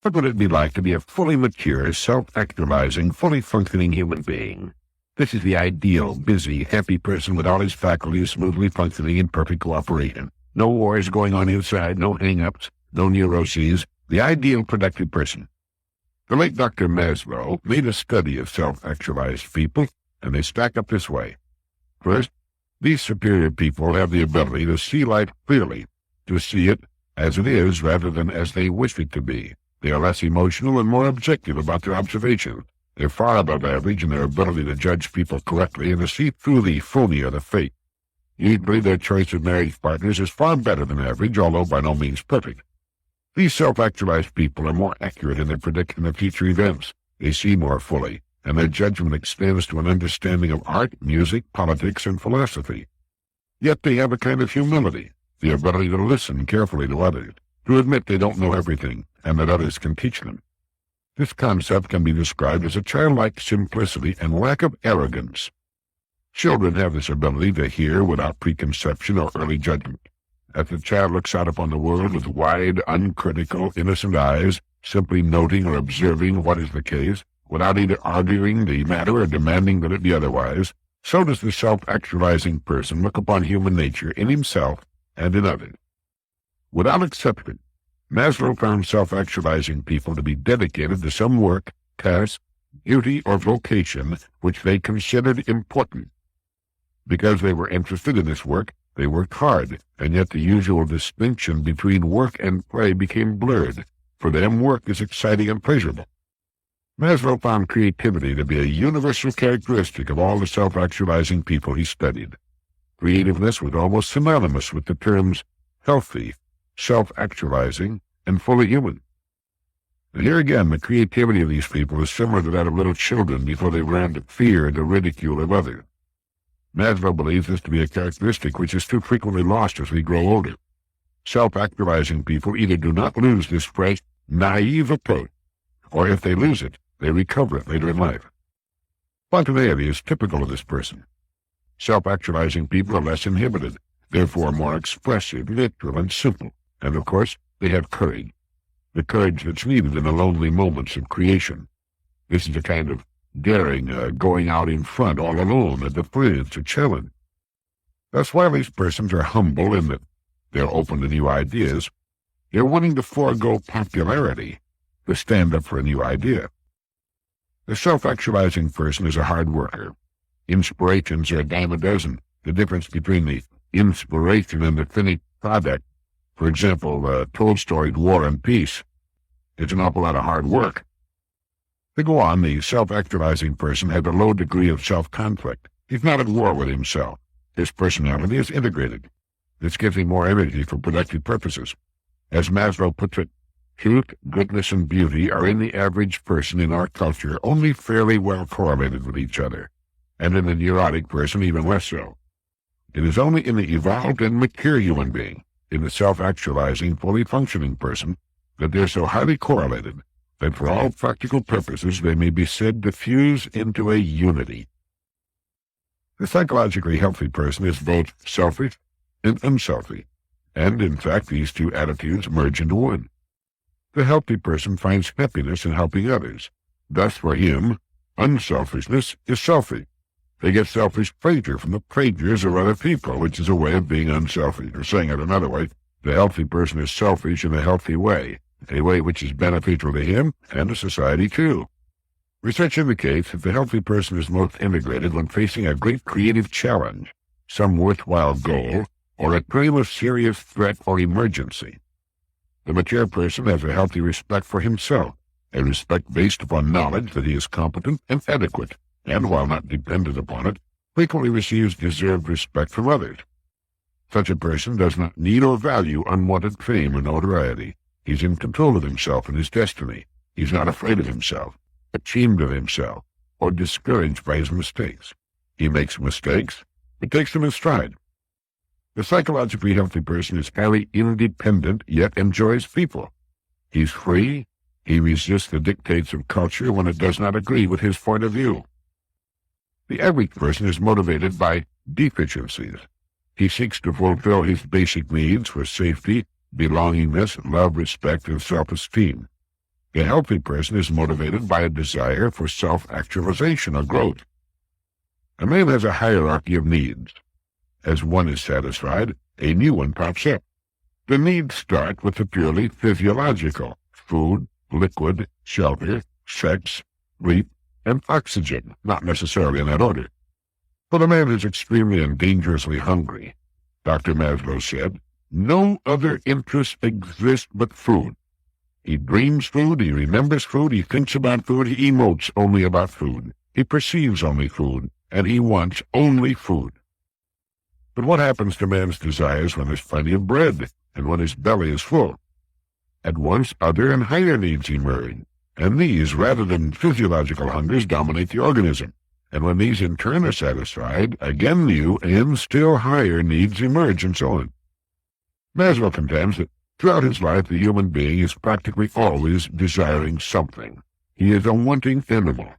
What would it be like to be a fully mature, self-actualizing, fully functioning human being? This is the ideal, busy, happy person with all his faculties smoothly functioning in perfect cooperation. No wars going on inside, no hang-ups, no neuroses. The ideal productive person. The late Dr. Maslow made a study of self-actualized people, and they stack up this way. First, these superior people have the ability to see life clearly, to see it as it is rather than as they wish it to be. They are less emotional and more objective about their observations. They're far above average in their ability to judge people correctly and to see through the phony or the fake. Usually their choice of marriage partners is far better than average, although by no means perfect. These self-actualized people are more accurate in their prediction of future events. They see more fully, and their judgment extends to an understanding of art, music, politics, and philosophy. Yet they have a kind of humility, the ability to listen carefully to others, to admit they don't know everything, and that others can teach them. This concept can be described as a childlike simplicity and lack of arrogance. Children have this ability to hear without preconception or early judgment. As the child looks out upon the world with wide, uncritical, innocent eyes, simply noting or observing what is the case, without either arguing the matter or demanding that it be otherwise, so does the self-actualizing person look upon human nature in himself and in others. Without exception, Maslow found self-actualizing people to be dedicated to some work, task, duty, or vocation which they considered important. Because they were interested in this work, they worked hard, and yet the usual distinction between work and play became blurred. For them, work is exciting and pleasurable. Maslow found creativity to be a universal characteristic of all the self-actualizing people he studied. Creativeness was almost synonymous with the terms healthy, self-actualizing, and fully human. And here again, the creativity of these people is similar to that of little children before they learn to fear the ridicule of others. Maslow believes this to be a characteristic which is too frequently lost as we grow older. Self-actualizing people either do not lose this fresh, naive approach, or if they lose it, they recover it later in life. Spontaneity is typical of this person. Self-actualizing people are less inhibited, therefore more expressive, natural, and simple, and of course, they have courage. The courage that's needed in the lonely moments of creation. This is a kind of daring, going out in front all alone, a defiance, a challenge. Thus, while these persons are humble in that they're open to new ideas, they're willing to forego popularity to stand up for a new idea. The self-actualizing person is a hard worker. Inspirations are a dime a dozen. The difference between the inspiration and the finished product, for example, Tolstoy's War and Peace, it's an awful lot of hard work. To go on, the self-actualizing person has a low degree of self-conflict. He's not at war with himself. His personality is integrated. This gives him more energy for productive purposes. As Maslow puts it, truth, goodness, and beauty are in the average person in our culture only fairly well correlated with each other, and in the neurotic person even less so. It is only in the evolved and mature human being, in the self-actualizing, fully functioning person, that they're so highly correlated that for all practical purposes they may be said to fuse into a unity. The psychologically healthy person is both selfish and unselfish, and in fact these two attitudes merge into one. The healthy person finds happiness in helping others. Thus for him, unselfishness is selfish. They get selfish pleasure from the pleasures of other people, which is a way of being unselfish. Or saying it another way, the healthy person is selfish in a healthy way, a way which is beneficial to him and to society too. Research indicates that the healthy person is most integrated when facing a great creative challenge, some worthwhile goal, or a claim of serious threat or emergency. The mature person has a healthy respect for himself, a respect based upon knowledge that he is competent and adequate, and while not dependent upon it, frequently receives deserved respect from others. Such a person does not need or value unwanted fame or notoriety. He's in control of himself and his destiny. He's not afraid of himself, ashamed of himself, or discouraged by his mistakes. He makes mistakes, but takes them in stride. The psychologically healthy person is highly independent, yet enjoys people. He's free. He resists the dictates of culture when it does not agree with his point of view. The average person is motivated by deficiencies. He seeks to fulfill his basic needs for safety, belongingness, love, respect, and self-esteem. A healthy person is motivated by a desire for self-actualization or growth. A man has a hierarchy of needs. As one is satisfied, a new one pops up. The needs start with the purely physiological: food, liquid, shelter, sex, sleep, and oxygen, not necessarily in that order. But a man who's extremely and dangerously hungry, Dr. Maslow said, no other interests exist but food. He dreams food, he remembers food, he thinks about food, he emotes only about food, he perceives only food, and he wants only food. But what happens to man's desires when there's plenty of bread, and when his belly is full? At once other and higher needs emerge, and these, rather than physiological hungers, dominate the organism. And when these in turn are satisfied, again new and still higher needs emerge, and so on. Maslow contends that throughout his life the human being is practically always desiring something. He is a wanting animal,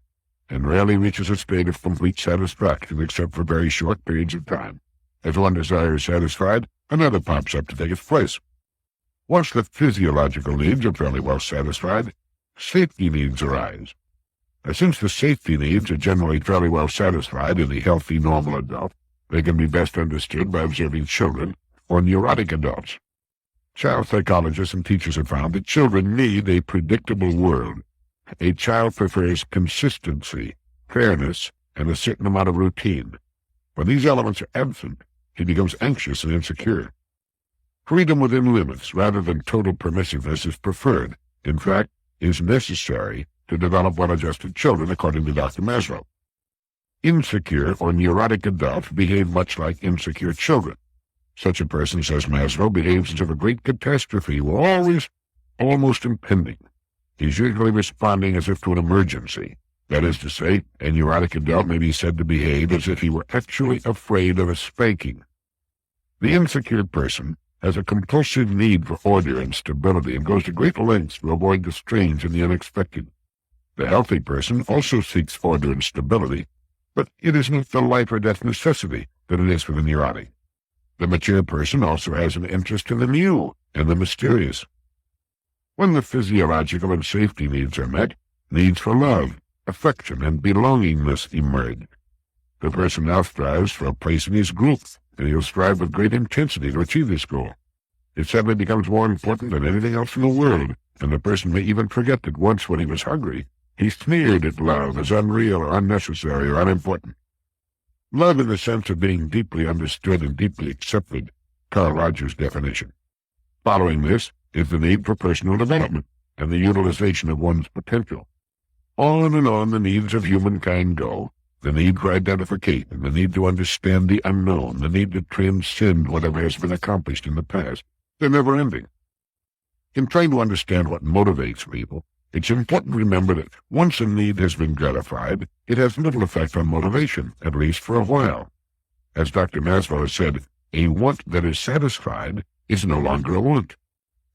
and rarely reaches a state of complete satisfaction except for very short periods of time. As one desire is satisfied, another pops up to take its place. Once the physiological needs are fairly well satisfied, safety needs arise. Since the safety needs are generally fairly well satisfied in the healthy, normal adult, they can be best understood by observing children or neurotic adults. Child psychologists and teachers have found that children need a predictable world. A child prefers consistency, fairness, and a certain amount of routine. When these elements are absent, he becomes anxious and insecure. Freedom within limits, rather than total permissiveness, is preferred. In fact, is necessary to develop well-adjusted children, according to Dr. Maslow. Insecure or neurotic adults behave much like insecure children. Such a person, says Maslow, behaves as if a great catastrophe were always almost impending. He's usually responding as if to an emergency. That is to say, a neurotic adult may be said to behave as if he were actually afraid of a spanking. The insecure person has a compulsive need for order and stability and goes to great lengths to avoid the strange and the unexpected. The healthy person also seeks order and stability, but it is not the life or death necessity that it is for the neurotic. The mature person also has an interest in the new and the mysterious. When the physiological and safety needs are met, needs for love, affection, and belongingness emerge. The person now strives for a place in his group, and he'll strive with great intensity to achieve this goal. It suddenly becomes more important than anything else in the world, and the person may even forget that once when he was hungry, he sneered at love as unreal or unnecessary or unimportant. Love in the sense of being deeply understood and deeply accepted, Carl Rogers' definition. Following this is the need for personal development and the utilization of one's potential. On and on the needs of humankind go, the need for identification, the need to understand the unknown, the need to transcend whatever has been accomplished in the past. They're never-ending. In trying to understand what motivates people, it's important to remember that once a need has been gratified, it has little effect on motivation, at least for a while. As Dr. Maslow has said, a want that is satisfied is no longer a want.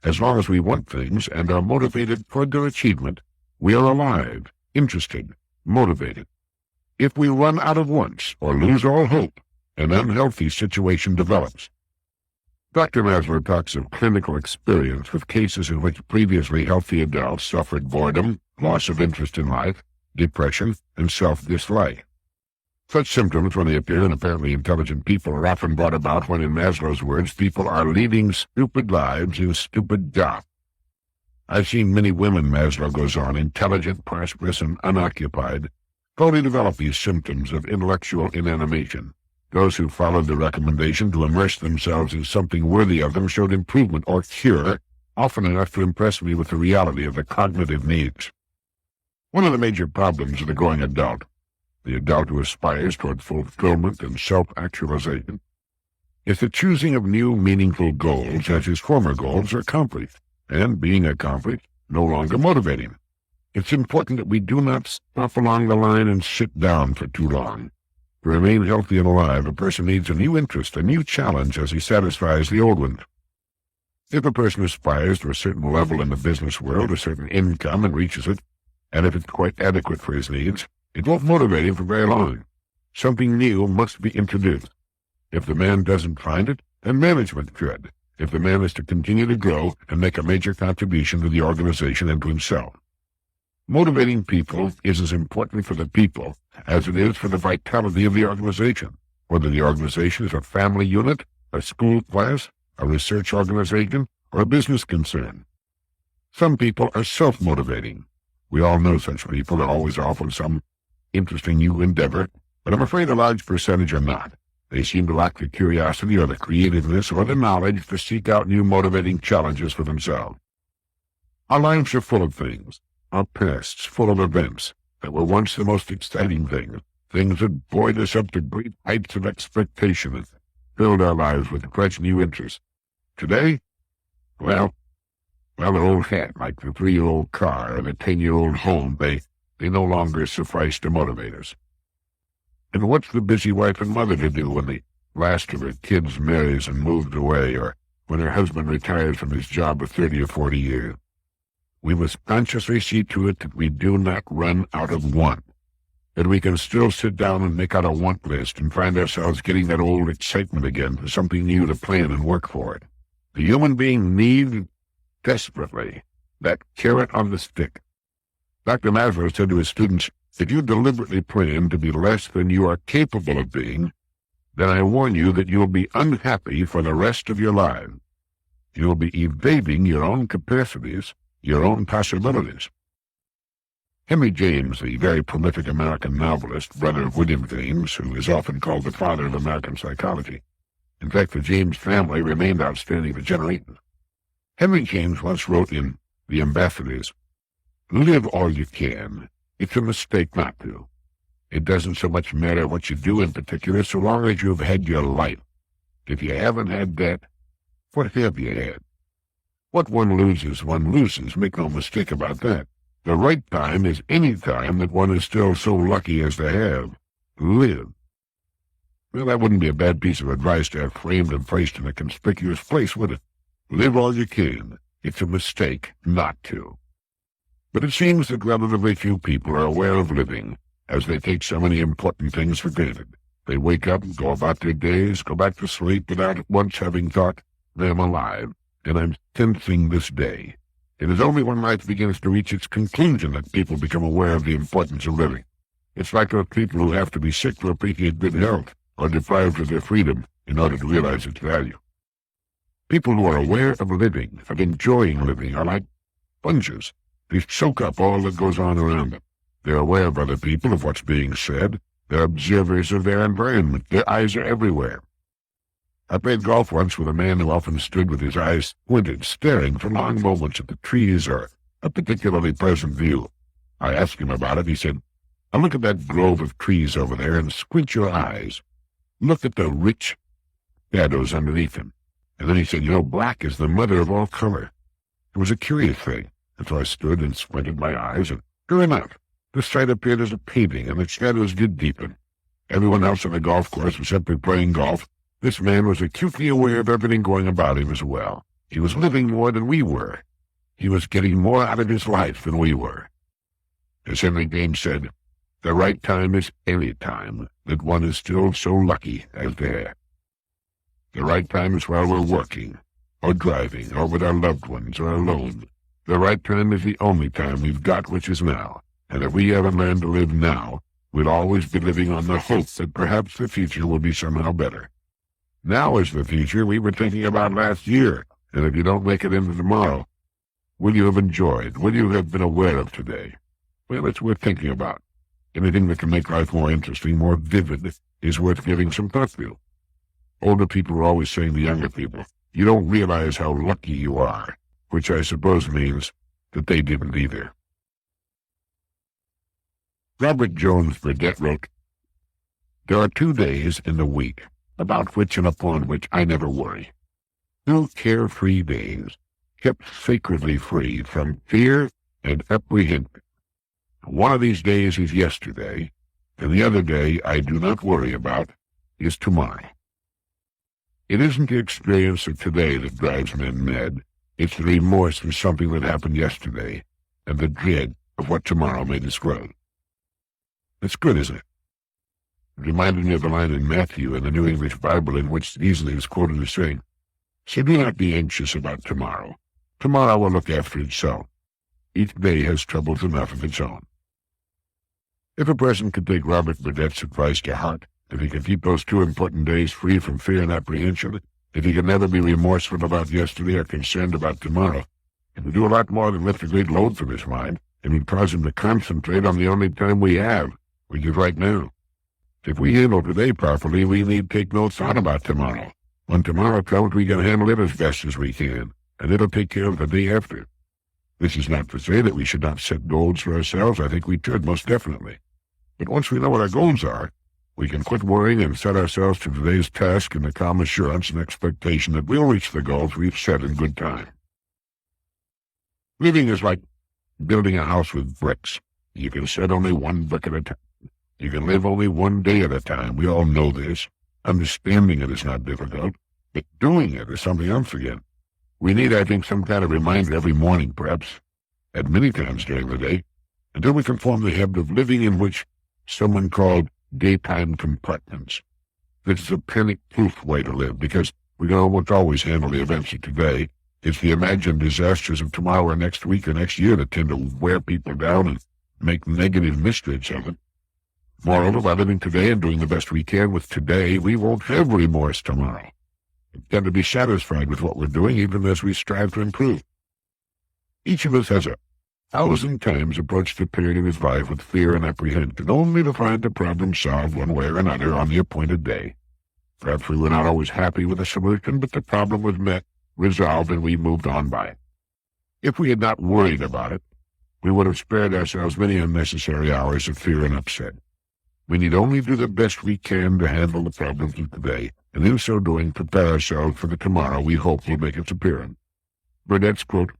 As long as we want things and are motivated toward their achievement, we are alive, interested, motivated. If we run out of wants or lose all hope, an unhealthy situation develops. Dr. Maslow talks of clinical experience with cases in which previously healthy adults suffered boredom, loss of interest in life, depression, and self-dislike. Such symptoms, when they appear in apparently intelligent people, are often brought about when, in Maslow's words, people are leading stupid lives in stupid jobs. I've seen many women, Maslow goes on, intelligent, prosperous, and unoccupied, fully develop these symptoms of intellectual inanimation. Those who followed the recommendation to immerse themselves in something worthy of them showed improvement or cure, often enough to impress me with the reality of the cognitive needs. One of the major problems of the growing adult, the adult who aspires toward fulfillment and self-actualization, is the choosing of new meaningful goals as his former goals are accomplished, and being accomplished, no longer motivating. It's important that we do not stop along the line and sit down for too long. To remain healthy and alive, a person needs a new interest, a new challenge as he satisfies the old one. If a person aspires to a certain level in the business world, a certain income, and reaches it, and if it's quite adequate for his needs, it won't motivate him for very long. Something new must be introduced. If the man doesn't find it, then management should, if the man is to continue to grow and make a major contribution to the organization and to himself. Motivating people is as important for the people as it is for the vitality of the organization, whether the organization is a family unit, a school class, a research organization, or a business concern. Some people are self-motivating. We all know such people are always off on some interesting new endeavor, but I'm afraid a large percentage are not. They seem to lack the curiosity or the creativeness or the knowledge to seek out new motivating challenges for themselves. Our lives are full of things, our pasts full of events that were once the most exciting things that buoyed us up to great heights of expectation and filled our lives with fresh new interests. Today, well, an old hat like the 3-year-old car or the 10-year-old home, they no longer suffice to motivate us. And what's the busy wife and mother to do when the last of her kids marries and moves away, or when her husband retires from his job of 30 or 40 years? We must consciously see to it that we do not run out of want, that we can still sit down and make out a want list and find ourselves getting that old excitement again for something new to plan and work for it. The human being needs desperately that carrot on the stick. Dr. Maslow said to his students, if you deliberately plan to be less than you are capable of being, then I warn you that you will be unhappy for the rest of your life. You will be evading your own capacities, your own possibilities. Henry James, the very prolific American novelist, brother of William James, who is often called the father of American psychology. In fact, the James family remained outstanding for generations. Henry James once wrote in The Ambassadors, "Live all you can. It's a mistake not to. It doesn't so much matter what you do in particular, so long as you've had your life. If you haven't had that, what have you had? What one loses, make no mistake about that. The right time is any time that one is still so lucky as to have. Live." Well, that wouldn't be a bad piece of advice to have framed and placed in a conspicuous place, would it? Live all you can. It's a mistake not to. But it seems that relatively few people are aware of living, as they take so many important things for granted. They wake up, go about their days, go back to sleep without once having thought, I'm alive, and I'm sensing this day. It is only when life begins to reach its conclusion that people become aware of the importance of living. It's like those people who have to be sick to appreciate good health, or deprived of their freedom in order to realize its value. People who are aware of living, of enjoying living, are like sponges. They soak up all that goes on around them. They're aware of other people, of what's being said. They're observers of their environment. Their eyes are everywhere. I played golf once with a man who often stood with his eyes squinted, staring for long moments at the trees or a particularly pleasant view. I asked him about it. He said, "Now look at that grove of trees over there and squint your eyes. Look at the rich shadows underneath them." And then he said, black is the mother of all color. It was a curious thing. And so I stood and squinted my eyes, and sure enough, the sight appeared as a painting, and the shadows did deepen. Everyone else on the golf course was simply playing golf. This man was acutely aware of everything going about him as well. He was living more than we were. He was getting more out of his life than we were. As Henry James said, the right time is any time that one is still so lucky as to have. The right time is while we're working, or driving, or with our loved ones, or alone. The right time is the only time we've got, which is now. And if we haven't learned to live now, we'll always be living on the hope that perhaps the future will be somehow better. Now is the future we were thinking about last year, and if you don't make it into tomorrow, will you have enjoyed, will you have been aware of today? Well, it's worth thinking about. Anything that can make life more interesting, more vivid, is worth giving some thought to. Older people are always saying to younger people, you don't realize how lucky you are, which I suppose means that they didn't either. Robert Jones Burdett wrote, "There are 2 days in the week about which and upon which I never worry. 2 carefree days, kept sacredly free from fear and apprehension. One of these days is yesterday, and the other day I do not worry about is tomorrow." It isn't the experience of today that drives men mad. It's the remorse for something that happened yesterday and the dread of what tomorrow may disclose. It's good, isn't it? It reminded me of the line in Matthew in the New English Bible in which easily is quoted as saying, "So do not be anxious about tomorrow. Tomorrow will look after itself. Each day has troubles enough of its own. If a person could take Robert Burdett's advice to heart, if he could keep those 2 important days free from fear and apprehension, if he could never be remorseful about yesterday or concerned about tomorrow, it would do a lot more than lift a great load from his mind. It would cause him to concentrate on the only time we have, which is right now. If we handle today properly, we need take no thought about tomorrow. When tomorrow comes, we can handle it as best as we can, and it'll take care of the day after. This is not to say that we should not set goals for ourselves. I think we should, most definitely. But once we know what our goals are, we can quit worrying and set ourselves to today's task in the calm assurance and expectation that we'll reach the goals we've set in good time. Living is like building a house with bricks. You can set only one brick at a time. You can live only one day at a time. We all know this. Understanding it is not difficult, but doing it is something else again. We need, I think, some kind of reminder every morning, perhaps, at many times during the day, until we can form the habit of living in which someone called daytime compartments. This is a panic-proof way to live, because we can almost always handle the events of today. It's the imagined disasters of tomorrow or next week or next year that tend to wear people down and make negative mistakes of it. Moreover, by living today and doing the best we can with today, we won't have remorse tomorrow. We tend to be satisfied with what we're doing, even as we strive to improve. Each of us has 1,000 times approached a period of his life with fear and apprehension, only to find the problem solved one way or another on the appointed day. Perhaps we were not always happy with the solution, but the problem was met, resolved, and we moved on by it. If we had not worried about it, we would have spared ourselves many unnecessary hours of fear and upset. We need only do the best we can to handle the problems of today, and in so doing prepare ourselves for the tomorrow we hope will make its appearance. Burdett's quote,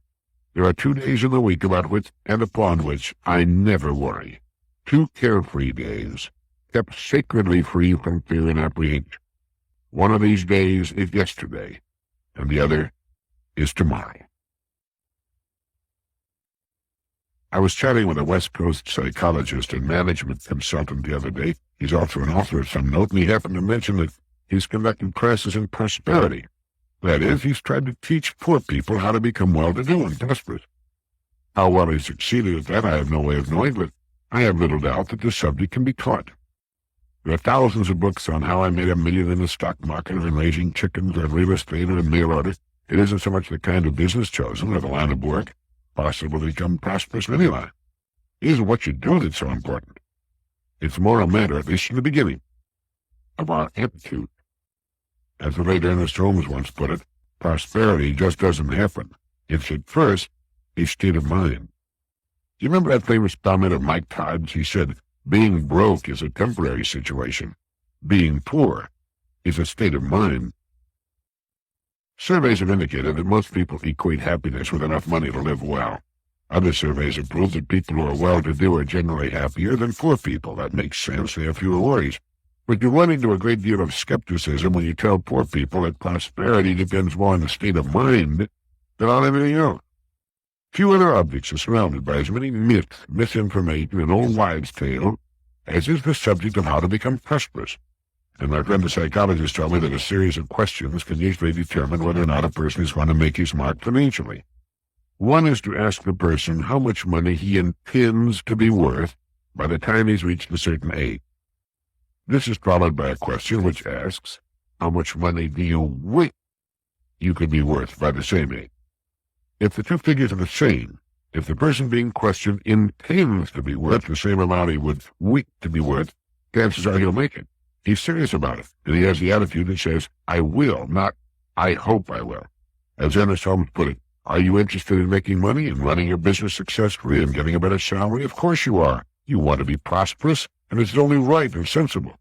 "There are 2 days in the week about which and upon which I never worry. 2 carefree days, kept sacredly free from fear and apprehension. One of these days is yesterday, and the other is tomorrow." I was chatting with a West Coast psychologist and management consultant the other day. He's also an author of some note, and he happened to mention that he's conducting classes in prosperity. That is, he's tried to teach poor people how to become well-to-do and prosperous. How well he succeeded at that, I have no way of knowing, but I have little doubt that the subject can be taught. There are thousands of books on how I made $1 million in the stock market, or in raising chickens, or real estate, or in mail order. It isn't so much the kind of business chosen, or the line of work, possible to become prosperous in any line. It isn't what you do that's so important. It's more a matter, at least in the beginning, of our attitude. As the late Ernest Holmes once put it, prosperity just doesn't happen. It's at first a state of mind. Do you remember that famous comment of Mike Todd's? He said, "Being broke is a temporary situation. Being poor is a state of mind." Surveys have indicated that most people equate happiness with enough money to live well. Other surveys have proved that people who are well-to-do are generally happier than poor people. That makes sense. They have fewer worries. But you run into a great deal of skepticism when you tell poor people that prosperity depends more on the state of mind than on anything else. Few other objects are surrounded by as many myths, misinformation, and old wives' tales as is the subject of how to become prosperous. And my friend the psychologist told me that a series of questions can usually determine whether or not a person is going to make his mark financially. One is to ask the person how much money he intends to be worth by the time he's reached a certain age. This is followed by a question which asks, how much money do you wish you could be worth by the same age? If the 2 figures are the same, if the person being questioned intends to be worth the same amount he would wish to be worth, chances are he'll make it. He's serious about it, and he has the attitude that says, I will, not I hope I will. As Ernest Holmes put it, are you interested in making money and running your business successfully and getting a better salary? Of course you are. You want to be prosperous, and it's only right and sensible.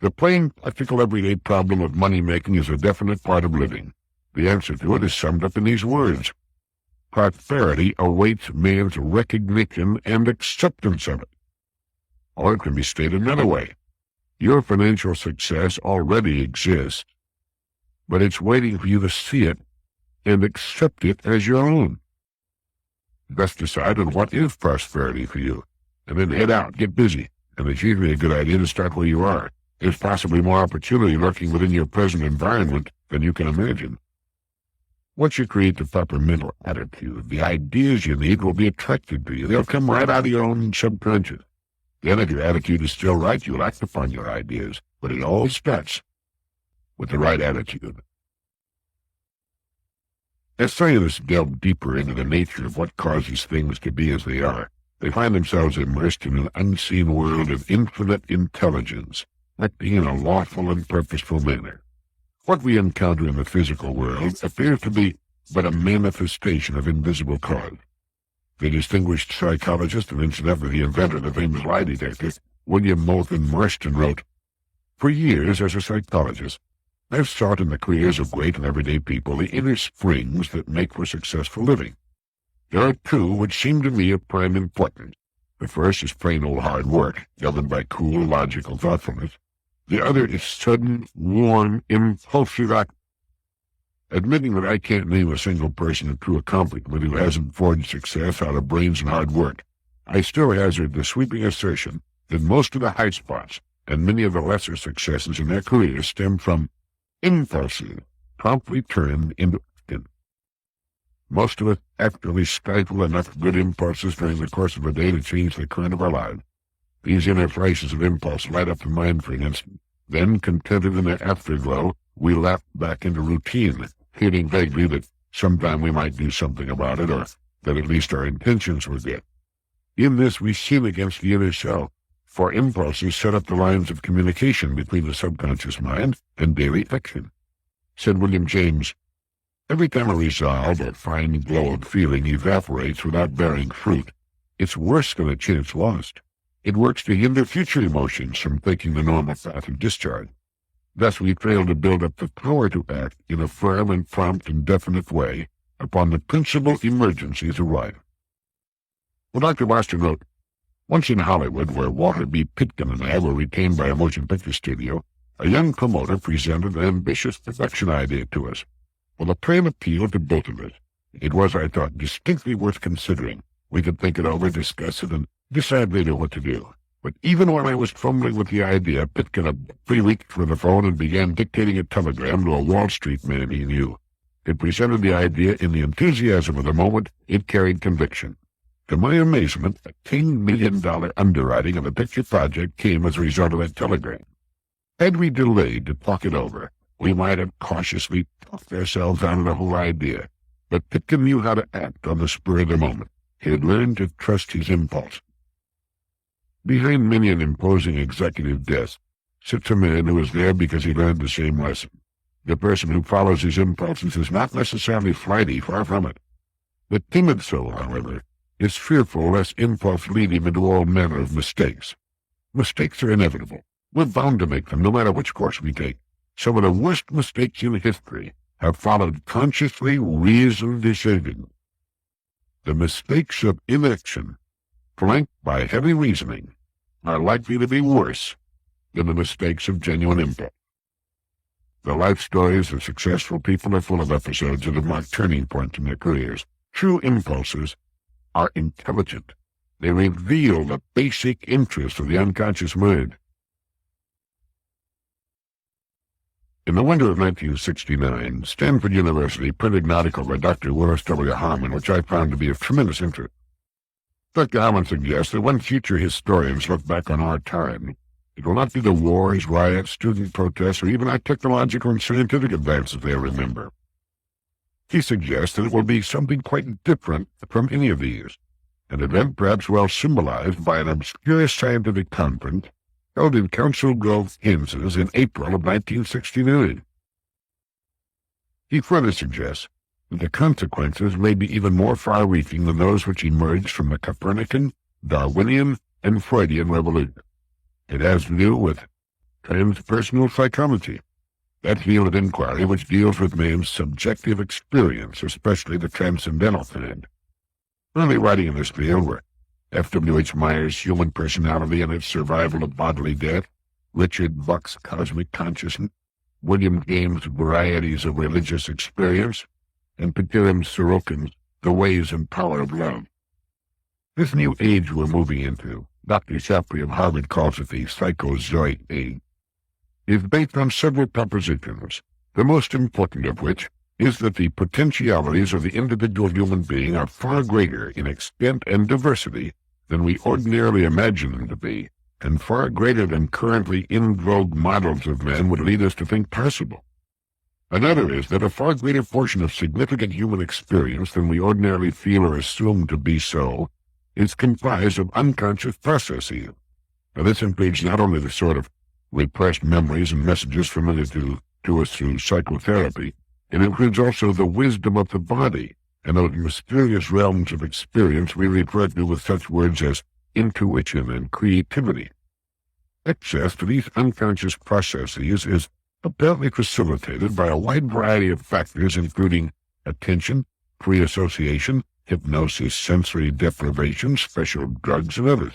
The plain, practical, everyday problem of money-making is a definite part of living. The answer to it is summed up in these words. Prosperity awaits man's recognition and acceptance of it. Or it can be stated another way. Your financial success already exists, but it's waiting for you to see it and accept it as your own. Best decide on what is prosperity for you, and then head out, get busy, and it's usually a good idea to start where you are. There's possibly more opportunity lurking within your present environment than you can imagine. Once you create the proper mental attitude, the ideas you need will be attracted to you. They'll come right out of your own subconscious. Then if your attitude is still right, you'll act upon your ideas. But it all starts with the right attitude. As scientists delve deeper into the nature of what causes things to be as they are, they find themselves immersed in an unseen world of infinite intelligence, acting in a lawful and purposeful manner. What we encounter in the physical world appears to be but a manifestation of invisible cause. The distinguished psychologist and incidentally the inventor of the famous lie detector, William Moulton Marston, wrote, "For years as a psychologist, I've sought in the careers of great and everyday people the inner springs that make for successful living. There are two which seem to me of prime importance. The first is plain old hard work, governed by cool, logical thoughtfulness. The other is sudden, warm, impulsive act. Admitting that I can't name a single person of true accomplishment who hasn't forged success out of brains and hard work, I still hazard the sweeping assertion that most of the high spots and many of the lesser successes in their careers stem from impulses promptly turned into action. Most of us actually stifle enough good impulses during the course of a day to change the current of our lives. These inner flashes of impulse light up the mind for an instant. Then, contented in their afterglow, we lapse back into routine, feeling vaguely that sometime we might do something about it, or that at least our intentions were good. In this we sin against the inner self, for impulses set up the lines of communication between the subconscious mind and daily action. Said William James, "Every time a resolve or fine glow of feeling evaporates without bearing fruit, it's worse than a chance lost. It works to hinder future emotions from taking the normal path of discharge. Thus we fail to build up the power to act in a firm and prompt and definite way upon the principal emergencies of life." Well, Dr. Master wrote, "Once in Hollywood, where Walter B. Pitkin and I were retained by a motion picture studio, a young promoter presented an ambitious production idea to us. Well, the plan appealed to both of us. It was, I thought, distinctly worth considering. We could think it over, discuss it, and decide later what to do. But even while I was fumbling with the idea, Pitkin abruptly reached for the phone and began dictating a telegram to a Wall Street man he knew. It presented the idea in the enthusiasm of the moment. It carried conviction. To my amazement, a $10 million underwriting of a picture project came as a result of that telegram. Had we delayed to talk it over, we might have cautiously talked ourselves out of the whole idea. But Pitkin knew how to act on the spur of the moment. He had learned to trust his impulse. Behind many an imposing executive desk sits a man who is there because he learned the same lesson. The person who follows his impulses is not necessarily flighty, far from it. The timid soul, however, is fearful lest impulse lead him into all manner of mistakes. Mistakes are inevitable. We're bound to make them, no matter which course we take. Some of the worst mistakes in history have followed consciously reasoned decisions. The mistakes of inaction, flanked by heavy reasoning, are likely to be worse than the mistakes of genuine impulse. The life stories of successful people are full of episodes that have marked turning points in their careers. True impulses are intelligent. They reveal the basic interests of the unconscious mind. In the winter of 1969, Stanford University printed an article by Dr. Willis W. Harmon, which I found to be of tremendous interest. Dr. Harmon suggests that when future historians look back on our time, it will not be the wars, riots, student protests, or even our technological and scientific advances they remember. He suggests that it will be something quite different from any of these, an event perhaps well symbolized by an obscure scientific conference held in Council Grove, Kansas in April of 1969. He further suggests that the consequences may be even more far-reaching than those which emerged from the Copernican, Darwinian, and Freudian revolution. It has to do with transpersonal psychology, that field of inquiry which deals with man's subjective experience, especially the transcendental kind. Early writing in this field were F.W.H. Myers' Human Personality and Its Survival of Bodily Death, Richard Buck's Cosmic Consciousness, William James' Varieties of Religious Experience, and Petirim Sorokin's The Ways and Power of Love. This new age we're moving into, Dr. Shapley of Harvard calls it the psychozoic age, is based on several propositions, the most important of which is that the potentialities of the individual human being are far greater in extent and diversity than we ordinarily imagine them to be, and far greater than currently in vogue models of men would lead us to think possible. Another is that a far greater portion of significant human experience than we ordinarily feel or assume to be so is comprised of unconscious processes. Now, this includes not only the sort of repressed memories and messages familiar to us through psychotherapy, it includes also the wisdom of the body and those mysterious realms of experience we refer to with such words as intuition and creativity. Access to these unconscious processes is apparently facilitated by a wide variety of factors, including attention, free association, hypnosis, sensory deprivation, special drugs, and others.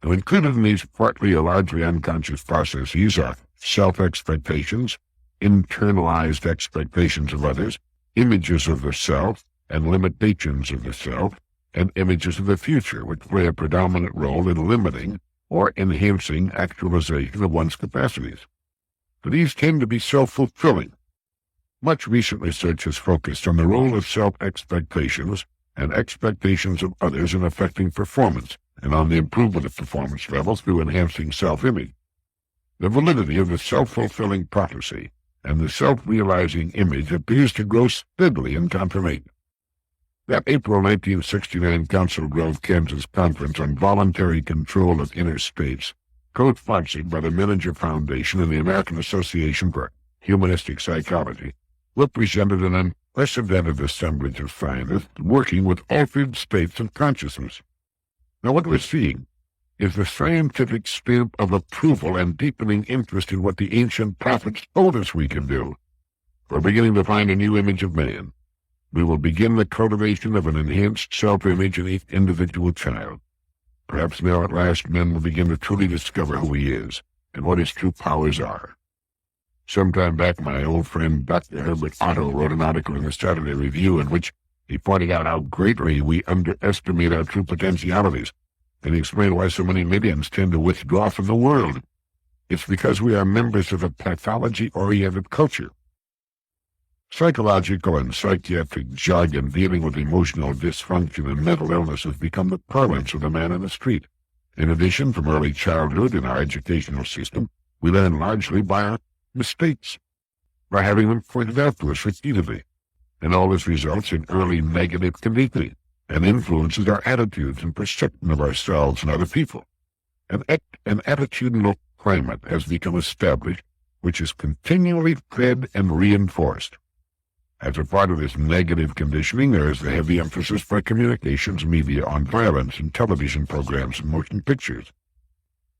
Now, included in these partly or largely unconscious processes are self-expectations, internalized expectations of others, images of the self, and limitations of the self, and images of the future, which play a predominant role in limiting or enhancing actualization of one's capacities. But these tend to be self-fulfilling. Much recent research has focused on the role of self-expectations and expectations of others in affecting performance, and on the improvement of performance levels through enhancing self-image. The validity of the self-fulfilling prophecy and the self-realizing image appears to grow steadily in confirmation. That April 1969 Council Grove, Kansas Conference on Voluntary Control of Inner States, co-sponsored by the Menninger Foundation and the American Association for Humanistic Psychology, represented an unprecedented assemblage of scientists working with altered states of consciousness. Now, what we're seeing is the scientific stamp of approval and deepening interest in what the ancient prophets told us we can do. We're beginning to find a new image of man. We will begin the cultivation of an enhanced self-image in each individual child. Perhaps now at last men will begin to truly discover who he is and what his true powers are. Sometime back, my old friend Dr. Herbert Otto wrote an article in the Saturday Review in which he pointed out how greatly we underestimate our true potentialities, and he explained why so many millions tend to withdraw from the world. It's because we are members of a pathology-oriented culture. Psychological and psychiatric jargon dealing with emotional dysfunction and mental illness has become the parlance of the man in the street. In addition, from early childhood in our educational system, we learn largely by our mistakes, by having them pointed out to us repeatedly, and all this results in early negative conditioning and influences our attitudes and perception of ourselves and other people. An attitudinal climate has become established, which is continually fed and reinforced. As a part of this negative conditioning, there is the heavy emphasis by communications media on violence in television programs and motion pictures.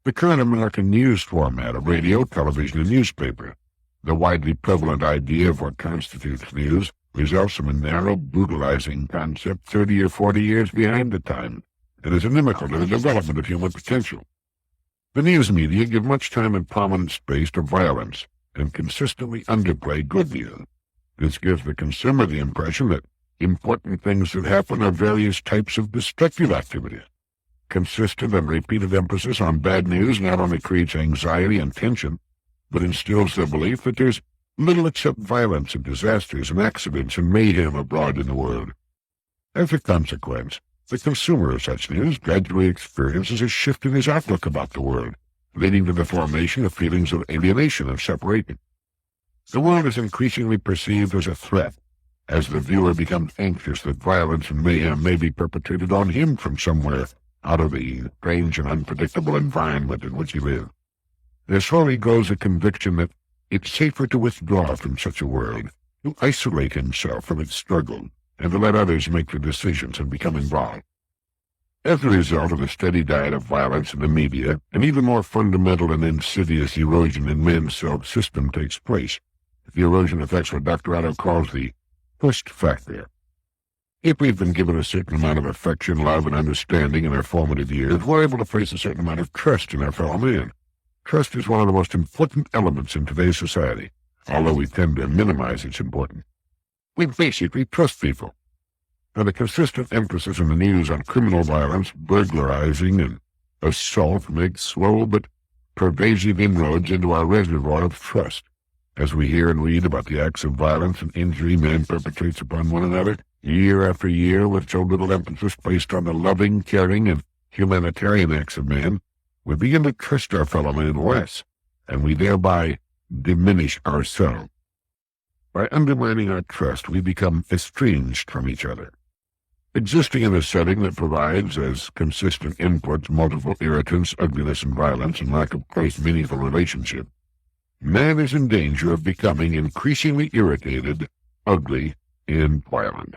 The current American news format of radio, television, and newspaper, the widely prevalent idea of what constitutes news, results from a narrow, brutalizing concept 30 or 40 years behind the time, and is inimical to the development of human potential. The news media give much time and prominent space to violence and consistently underplay good news. This gives the consumer the impression that important things that happen are various types of destructive activities. Consistent and repeated emphasis on bad news not only creates anxiety and tension, but instills the belief that there's little except violence and disasters and accidents and mayhem abroad in the world. As a consequence, the consumer of such news gradually experiences a shift in his outlook about the world, leading to the formation of feelings of alienation and separation. The world is increasingly perceived as a threat, as the viewer becomes anxious that violence and mayhem may be perpetrated on him from somewhere out of the strange and unpredictable environment in which he lives. There slowly grows a conviction that it's safer to withdraw from such a world, to isolate himself from its struggle, and to let others make the decisions and become involved. As a result of a steady diet of violence in the media, an even more fundamental and insidious erosion in men's self-system takes place. The erosion affects what Dr. Otto calls the trust factor. If we've been given a certain amount of affection, love, and understanding in our formative years, we're able to place a certain amount of trust in our fellow man. Trust is one of the most important elements in today's society, although we tend to minimize its importance. We basically trust people. And the consistent emphasis in the news on criminal violence, burglarizing, and assault makes slow but pervasive inroads into our reservoir of trust. as we hear and read about the acts of violence and injury man perpetrates upon one another, year after year, with so little emphasis placed on the loving, caring, and humanitarian acts of man, we begin to trust our fellow man less, and we thereby diminish ourselves. By undermining our trust, we become estranged from each other. Existing in a setting that provides as consistent inputs multiple irritants, ugliness and violence, and lack of close, meaningful relationship, man is in danger of becoming increasingly irritated, ugly, and violent.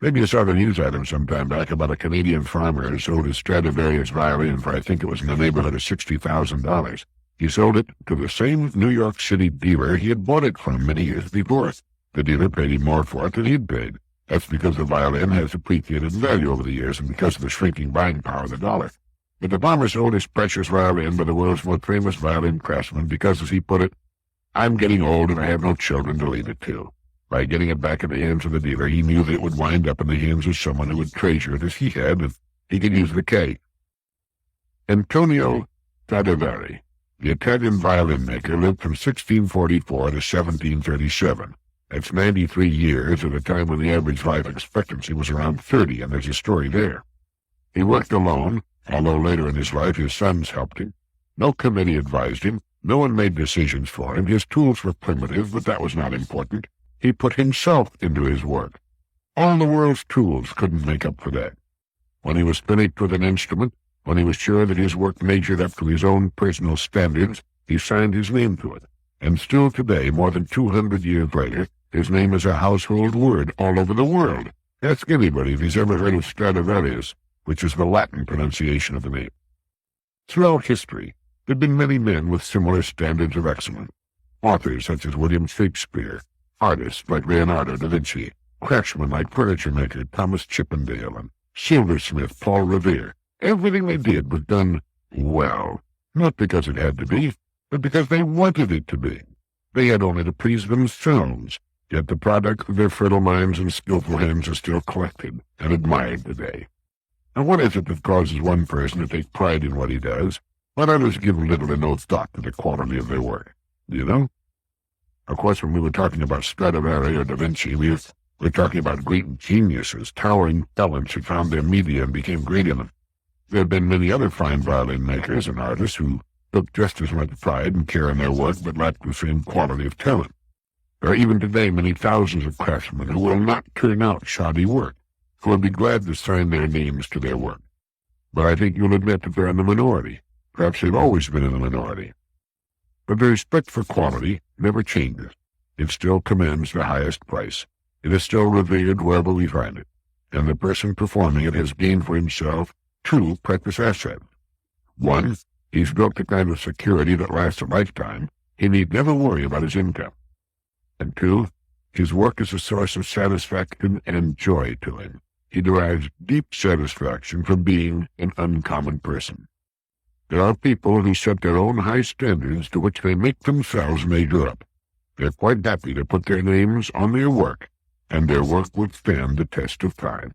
Maybe you saw the news item sometime back about a Canadian farmer who sold his Stradivarius violin for, I think it was in the neighborhood of $60,000. He sold it to the same New York City dealer he had bought it from many years before. The dealer paid him more for it than he'd paid. That's because the violin has appreciated in value over the years and because of the shrinking buying power of the dollar. But the farmer sold his precious violin by the world's most famous violin craftsman because, as he put it, "I'm getting old and I have no children to leave it to." By getting it back in the hands of the dealer, he knew that it would wind up in the hands of someone who would treasure it as he had, and he could use the cake. Antonio Stradivari, the Italian violin maker, lived from 1644 to 1737. That's 93 years at a time when the average life expectancy was around 30, and there's a story there. He worked alone, although later in his life his sons helped him. No committee advised him. No one made decisions for him. His tools were primitive, but that was not important. He put himself into his work. All the world's tools couldn't make up for that. When he was finished with an instrument, when he was sure that his work measured up to his own personal standards, he signed his name to it. And still today, more than 200 years later, his name is a household word all over the world. Ask anybody if he's ever heard of Stradivarius, which is the Latin pronunciation of the name. Throughout history, there have been many men with similar standards of excellence. Authors such as William Shakespeare, artists like Leonardo da Vinci, craftsmen like furniture maker Thomas Chippendale, and silversmith Paul Revere. Everything they did was done well, not because it had to be, but because they wanted it to be. They had only to please themselves, yet the product of their fertile minds and skillful hands are still collected and admired today. And what is it that causes one person to take pride in what he does, while others give little or no thought to the quality of their work? Do you know? Of course, when we were talking about Stradivari or Da Vinci, we were talking about great geniuses, towering talents who found their media and became great in them. There have been many other fine violin makers and artists who took just as much pride and care in their work, but lacked the same quality of talent. There are even today many thousands of craftsmen who will not turn out shoddy work, who will be glad to sign their names to their work. But I think you'll admit that they're in the minority. Perhaps they've always been in the minority. But the respect for quality never changes. It still commands the highest price. It is still revered wherever we find it, and the person performing it has gained for himself two precious assets. One, he's built the kind of security that lasts a lifetime. He need never worry about his income. And two, his work is a source of satisfaction and joy to him. He derives deep satisfaction from being an uncommon person. There are people who set their own high standards to which they make themselves measure up. They're quite happy to put their names on their work, and their work will stand the test of time.